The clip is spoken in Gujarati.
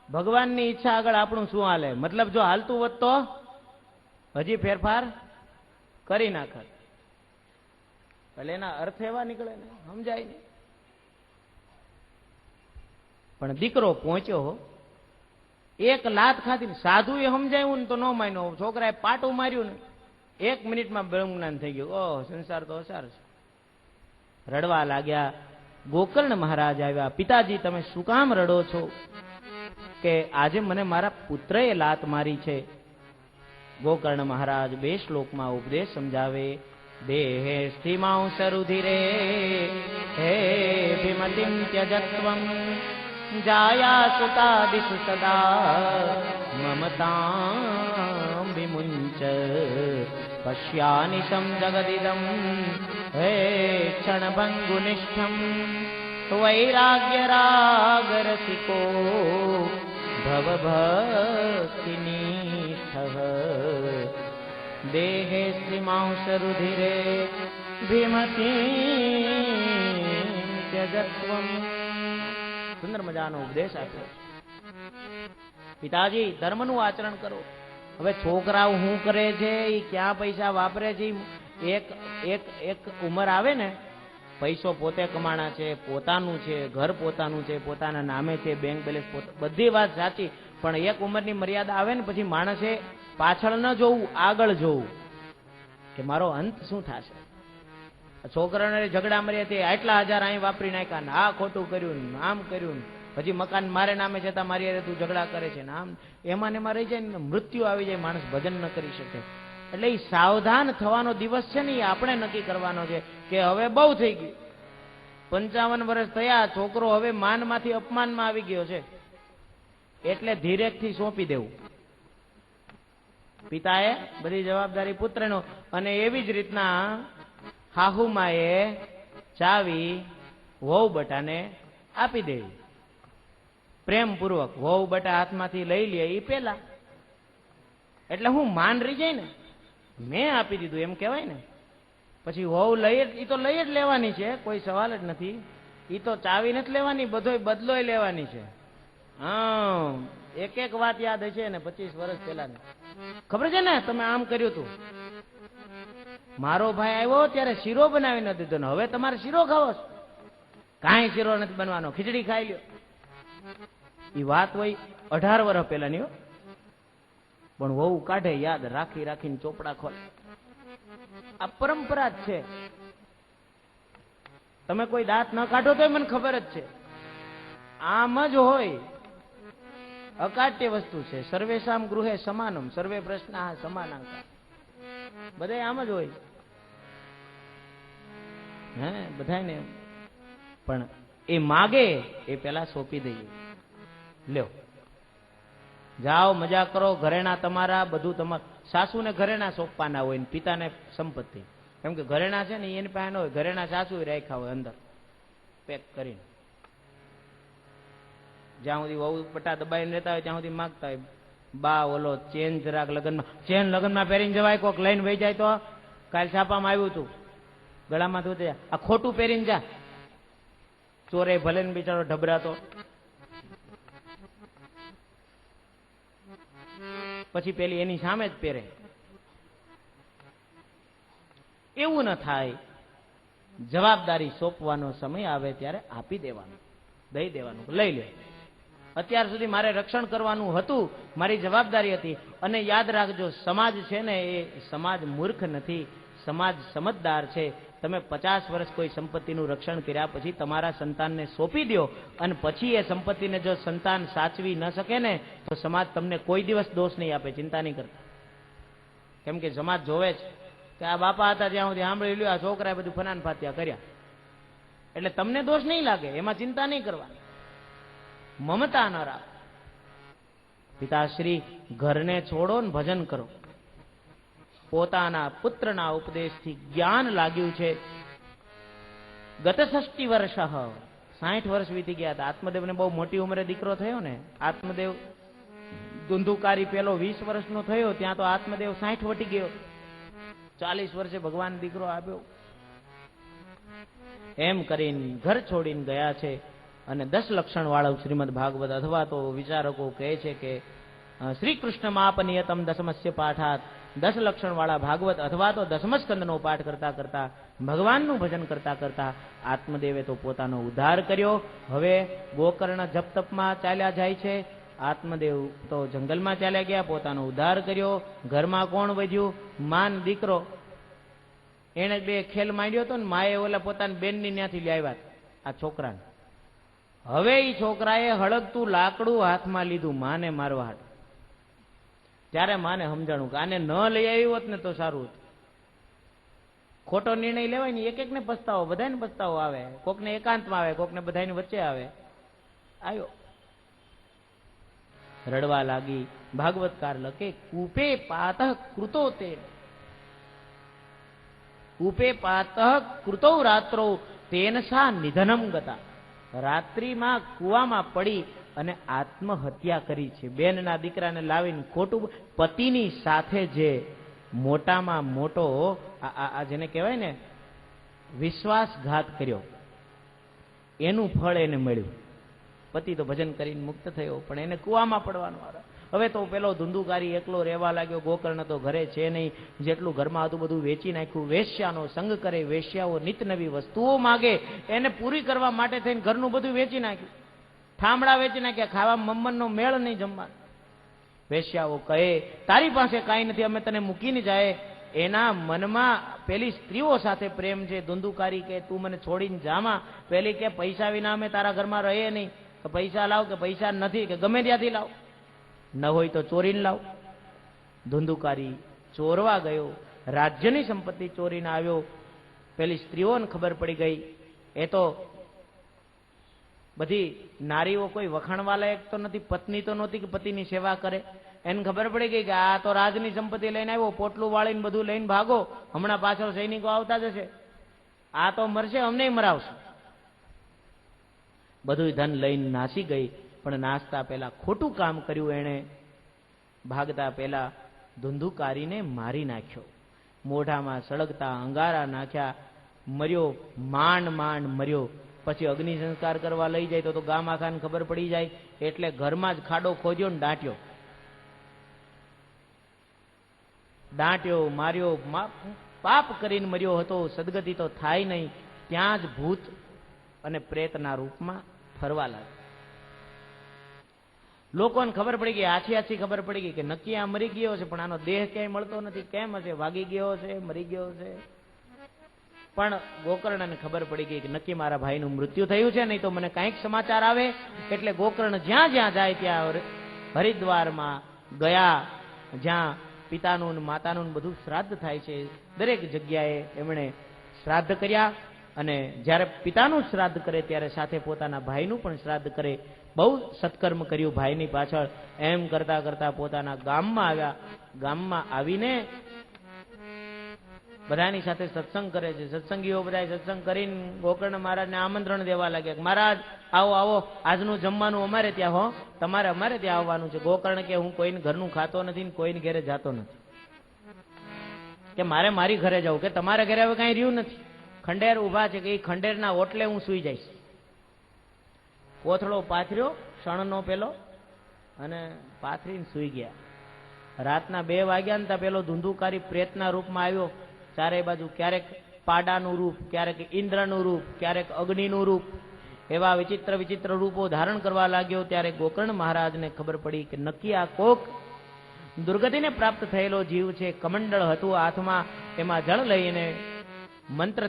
ભગવાનની ઈચ્છા આગળ આપણું શું હાલે? મતલબ જો હાલતું હોત તો હજી ફેરફાર કરી નાખત. એટલે એના અર્થ એવા નીકળે ને, સમજાય નહીં. પણ દીકરો પહોંચ્યો, એક લાત ખાધી. સાધુ એ સમજાયું ને તો ન માન્યો. છોકરાએ પાટું માર્યું ને 1 મિનિટમાં બ્રહ્મજ્ઞાન થઈ ગયું. ઓહ, સંસાર તો અસાર છે. રડવા લાગ્યા. ગોકર્ણ મહારાજ આવ્યા. પિતાજી, તમે શું કામ રડો છો? કે આજે મને મારા પુત્રએ લાત મારી છે. ગોકર્ણ મહારાજ 2 શ્લોકમાં ઉપદેશ સમજાવે. દેહે સ્થિમાંસ રુધિરે હે વિમતિમ ત્યજત્વમ જાયા સુતાદિષુ સદા મમતાં વિમુંચ પશ્યાનિશમ જગદિદમ હે ક્ષણભંગુનિષ્ઠમ વૈરાગ્ય રાગ રસિકો ભવભક્તિનિષ્ઠઃ દેહે શ્રીમાંસ રુધિરે ભીમતી ત્યજત્વમ. સુંદર મજાનો ઉપદેશ આપ્યો. પિતાજી, ધર્મનું આચરણ કરો. હવે છોકરાઓ શું કરે છે, એ ક્યાં પૈસા વાપરે છે, એક ઉંમર આવે ને, પૈસો પોતે કમાણા છે, પોતાનું છે, ઘર પોતાનું છે, પોતાના નામે છે, બેંક બેલેન્સ બધી વાત સાચી. પણ એક ઉંમરની મર્યાદા આવે ને પછી માણસે પાછળ ન જોવું, આગળ જોવું કે મારો અંત શું થશે. છોકરાને ઝઘડા મર્યા તે આટલા હજાર અહીં વાપરી નાખ્યા ને આ ખોટું કર્યું ને આમ કર્યું ને પછી મકાન મારે નામે જતા મારી હારે તું ઝઘડા કરે છે ને આમ એમાં ને એમાં રહી જાય ને મૃત્યુ આવી જાય, માણસ ભજન ન કરી શકે. એટલે એ સાવધાન થવાનો દિવસ છે ને એ આપણે નક્કી કરવાનો છે કે હવે બહુ થઈ ગયું. 55 વર્ષ થયા, છોકરો હવે માનમાંથી અપમાનમાં આવી ગયો છે, એટલે ધીરેકથી સોંપી દેવું. પિતાએ બધી જવાબદારી પુત્રનો. અને એવી જ રીતના હાહુમાએ ચાવી વહુ બટાને આપી દેવી પ્રેમપૂર્વક. વહુ બટા હાથમાંથી લઈ લે એ પેલા, એટલે હું માન રહી જાય ને, મેં આપી દીધું એમ કહેવાય ને. પછી વહુ લઈ એ તો લઈ જ લેવાની છે, કોઈ સવાલ જ નથી. એ તો ચાવી નથી લેવાની, બધોય બદલોય લેવાની છે. હા, એક વાત યાદ હશે ને 25 વર્ષ પહેલાની ખબર છે ને, તમે આમ કર્યું હતું. મારો ભાઈ આવ્યો ત્યારે શીરો બનાવી નથી દીધો ને હવે તમારે શીરો ખાવો છે? કાંઈ શીરો નથી બનવાનો, ખીચડી ખાઈ લ્યો. એ વાત હોય 18 વર્ષ પહેલાની હો. પણ વહુ કાઢે યાદ રાખી રાખીને ચોપડા ખોલે. આ પરંપરા જ છે. તમે કોઈ દાંત ન કાઢો તો મને ખબર જ છે, આમ જ હોય. અકાટ્ય વસ્તુ છે. સર્વેશામ ગૃહે સમાનમ સર્વે પ્રશ્ના સમાનાંકા. બધે આમ જ હોય હે બધાને. પણ એ માગે એ પેલા સોંપી દઈએ. લ્યો, જાઓ મજા કરો, ઘરેણા તમારા, બધું તમારું. સાસુને ઘરેણા સોંપવાના હોય ને પિતાને સંપત્તિ. કેમ કે ઘરેણા છે ને એની પાસે ન હોય, ઘરેણા સાસુ રાખ્યા હોય અંદર પેક કરીને. જ્યાં સુધી વહુ બટા દબાઈને રહેતા હોય ત્યાં સુધી માગતા હોય, બા ઓલો ચેન જરાક લગ્નમાં, ચેન લગ્નમાં પહેરીને જવાય, કોક લઈને વહી જાય તો. કાલ છાપામાં આવ્યું હતું, ગળામાં ધોતે આ ખોટું પહેરીને જા. ચોરે ભલે ને બિચારો ઢબરાતો. પછી પેલી એની સામે જ પહેરે. એવું ન થાય. જવાબદારી સોંપવાનો સમય આવે ત્યારે આપી દેવાનું, દઈ દેવાનું, લઈ લે. અત્યાર સુધી મારે રક્ષણ કરવાનું હતું, મારી જવાબદારી હતી. અને યાદ રાખજો, સમાજ છે ને એ સમાજ મૂર્ખ નથી, સમાજ સમજદાર છે. તમે 50 વર્ષ કોઈ સંપત્તિનું રક્ષણ કર્યા પછી તમારા સંતાનને સોંપી દો અને પછી એ સંપત્તિને જો સંતાન સાચવી ન શકે ને તો સમાજ તમને કોઈ દિવસ દોષ નહીં આપે, ચિંતા નહીં કરતા. કેમ કે સમાજ જોવે છે કે આ બાપા હતા જ્યાં સુધી સાંભળી લ્યો, આ છોકરાએ બધું ફનાન ફાત્યા કર્યા, એટલે તમને દોષ નહીં લાગે, એમાં ચિંતા નહીં કરવાની. મમતા ન રાખ. પિતાશ્રી, ઘરને છોડો ને ભજન કરો. પોતાના પુત્રના ઉપદેશથી જ્ઞાન લાગ્યું છે. ગત 60 વર્ષ, 60 વર્ષ વીતી ગયા હતા. આત્મદેવને બહુ મોટી ઉંમરે દીકરો થયો ને. આત્મદેવ ધુંધુકારી પેલો 20 વર્ષનો થયો, ત્યાં તો આત્મદેવ 60 વટી ગયો. 40 વર્ષે ભગવાન દીકરો આપ્યો. એમ કરીને ઘર છોડીને ગયા છે. અને 10 લક્ષણ વાળું શ્રીમદ ભાગવત, અથવા તો વિચારકો કહે છે કે શ્રી કૃષ્ણ માપનિયતમ દસમસ્ય પાઠાત, 10 લક્ષણ વાળા ભાગવત અથવા તો દસમ સ્કંદનો પાઠ કરતા કરતા, ભગવાનનું ભજન કરતા કરતા આત્મદેવે તો પોતાનો ઉદ્ધાર કર્યો. હવે ગોકર્ણ જપ તપમાં ચાલ્યા જાય છે, આત્મદેવ તો જંગલમાં ચાલ્યા ગયા, પોતાનો ઉદ્ધાર કર્યો. ઘરમાં કોણ વધ્યું? માન દીકરો. એને બે ખેલ માંડ્યો હતો ને, માએ ઓલા પોતાની બેનની ત્યાંથી લાવ્યા આ છોકરાને. હવે એ છોકરાએ હળગતું લાકડું હાથમાં લીધું માને મારવા હાટ. ત્યારે માને સમજાણું કે આને ન લઈ આવી હોત ને તો સારું હતું. ખોટો નિર્ણય લેવાય ને, એક એકને પસ્તાવો, બધાને પસ્તાવો આવે, કોકને એકાંતમાં આવે, કોકને બધાની વચ્ચે આવે. આવ્યો, રડવા લાગી. ભાગવતકાર લખે કૂપે પાતઃ કૃતો તે, કૂપે પાતઃ કૃતો રાત્રો તેન સા નિધનમ ગતા. રાત્રિમાં કુવામાં પડી અને આત્મહત્યા કરી છે. બેનના દીકરાને લાવીને ખોટું, પતિની સાથે જે મોટામાં મોટો આ જેને કહેવાય ને વિશ્વાસઘાત કર્યો, એનું ફળ એને મળ્યું. પતિ તો ભજન કરીને મુક્ત થયો, પણ એને કુવામાં પડવાનો વારો. હવે તો પેલો ધુંધુકારી એકલો રહેવા લાગ્યો. ગોકર્ણ તો ઘરે છે નહીં, જેટલું ઘરમાં હતું બધું વેચી નાખ્યું. વેશ્યાનો સંગ કરે, વેશ્યાઓ નિત નવી વસ્તુઓ માગે, એને પૂરી કરવા માટે થઈને ઘરનું બધું વેચી નાખ્યું. ઠામડા વેચી નાખ્યા, ખાવા મમ્મનનો મેળ નહીં જમવાનો. વેશ્યાઓ કહે તારી પાસે કાંઈ નથી, અમે તને મૂકીને જાય. એના મનમાં પેલી સ્ત્રીઓ સાથે પ્રેમ છે. ધુંધુકારી કે તું મને છોડીને જામાં. પેલી કે પૈસા વિના અમે તારા ઘરમાં રહીએ નહીં, કે પૈસા લાવ, કે પૈસા નથી, કે ગમે ત્યાંથી લાવ, ન હોય તો ચોરીને લાવ. ધુંધુકારી ચોરવા ગયો, રાજ્યની સંપત્તિ ચોરીને આવ્યો. પેલી સ્ત્રીઓને ખબર પડી ગઈ. એ તો બધી નારીઓ કોઈ વખાણવા લાયક તો નથી, પત્ની તો નહોતી કે પતિની સેવા કરે. એને ખબર પડી ગઈ કે આ તો રાજની સંપત્તિ લઈને આવ્યો, પોટલું વાળીને બધું લઈને ભાગો, હમણાં પાછળ સૈનિકો આવતા જશે, આ તો મરશે, અમને મરાવશે. બધું ધન લઈને નાસી ગઈ, પણ નાસતા પહેલા ખોટું કામ કર્યું એણે. ભાગતા પહેલા ધુંધુકારીને મારી નાખ્યો, મોઢામાં સળગતા અંગારા નાખ્યા, મર્યો, માંડ માંડ મર્યો. પછી અગ્નિ સંસ્કાર કરવા લઈ જાય તો ગામ આખાને ખબર પડી જાય, એટલે ઘરમાં જ ખાડો ખોદ્યો ને દાટ્યો. દાટ્યો, માર્યો, પાપ કરીને મર્યો હતો. સદગતિ તો થાય નહીં, ત્યાં જ ભૂત અને પ્રેતના રૂપમાં ફરવા લાગ્યો. લોકોને ખબર પડી ગઈ, આછી આછી ખબર પડી ગઈ કે નક્કી આ મરી ગયો છે, પણ આનો દેહ ક્યાંય મળતો નથી. કેમ હશે? વાગી ગયો છે, મરી ગયો છે. પણ ગોકર્ણને ખબર પડી ગઈ કે નક્કી મારા ભાઈનું મૃત્યુ થયું છે, નહીં તો મને કાંઈક સમાચાર આવે. એટલે ગોકર્ણ જ્યાં જ્યાં જાય ત્યાં હરિદ્વારમાં ગયા, જ્યાં પિતાનું માતાનું બધું શ્રાદ્ધ થાય છે, દરેક જગ્યાએ એમણે શ્રાદ્ધ કર્યા. અને જ્યારે પિતાનું શ્રાદ્ધ કરે ત્યારે સાથે પોતાના ભાઈનું પણ શ્રાદ્ધ કરે. બહુ સત્કર્મ કર્યું ભાઈની પાછળ. એમ કરતા કરતા પોતાના ગામમાં આવ્યા. ગામમાં આવીને બધાની સાથે સત્સંગ કરે છે. સત્સંગીઓ બધા સત્સંગ કરીને ગોકર્ણ મહારાજને આમંત્રણ દેવા લાગ્યા કે મહારાજ આવો આવો, આજનું જમવાનું અમારે ત્યાં હો, તમારે અમારે ત્યાં આવવાનું છે. ગોકર્ણ કે હું કોઈને ઘરનું ખાતો નથી ને કોઈને ઘરે જાતો નથી, કે મારે મારી ઘરે જવું, કે તમારે ઘરે હવે કાંઈ રહ્યું નથી. ખંડેર ઉભા છે કે એ ખંડેરના ઓટલે હું સૂઈ જઈશ. કોથળો પાથર્યો શણનો પેલો, અને પાથરીને સૂઈ ગયા. રાતના 2 વાગ્યા ને ત્યાં પેલો ધુંધુકારી પ્રેતના રૂપમાં આવ્યો. ચારે બાજુ ક્યારેક પાડાનું રૂપ, ક્યારેક ઇન્દ્રનું રૂપ, ક્યારેક અગ્નિનું રૂપ, એવા વિચિત્ર વિચિત્ર રૂપો ધારણ કરવા લાગ્યો. ત્યારે ગોકર્ણ મહારાજને ખબર પડી કે નક્કી આ કોક દુર્ગતિને પ્રાપ્ત થયેલો જીવ છે. કમંડળ હતું હાથમાં, એમાં જળ લઈને મંત્ર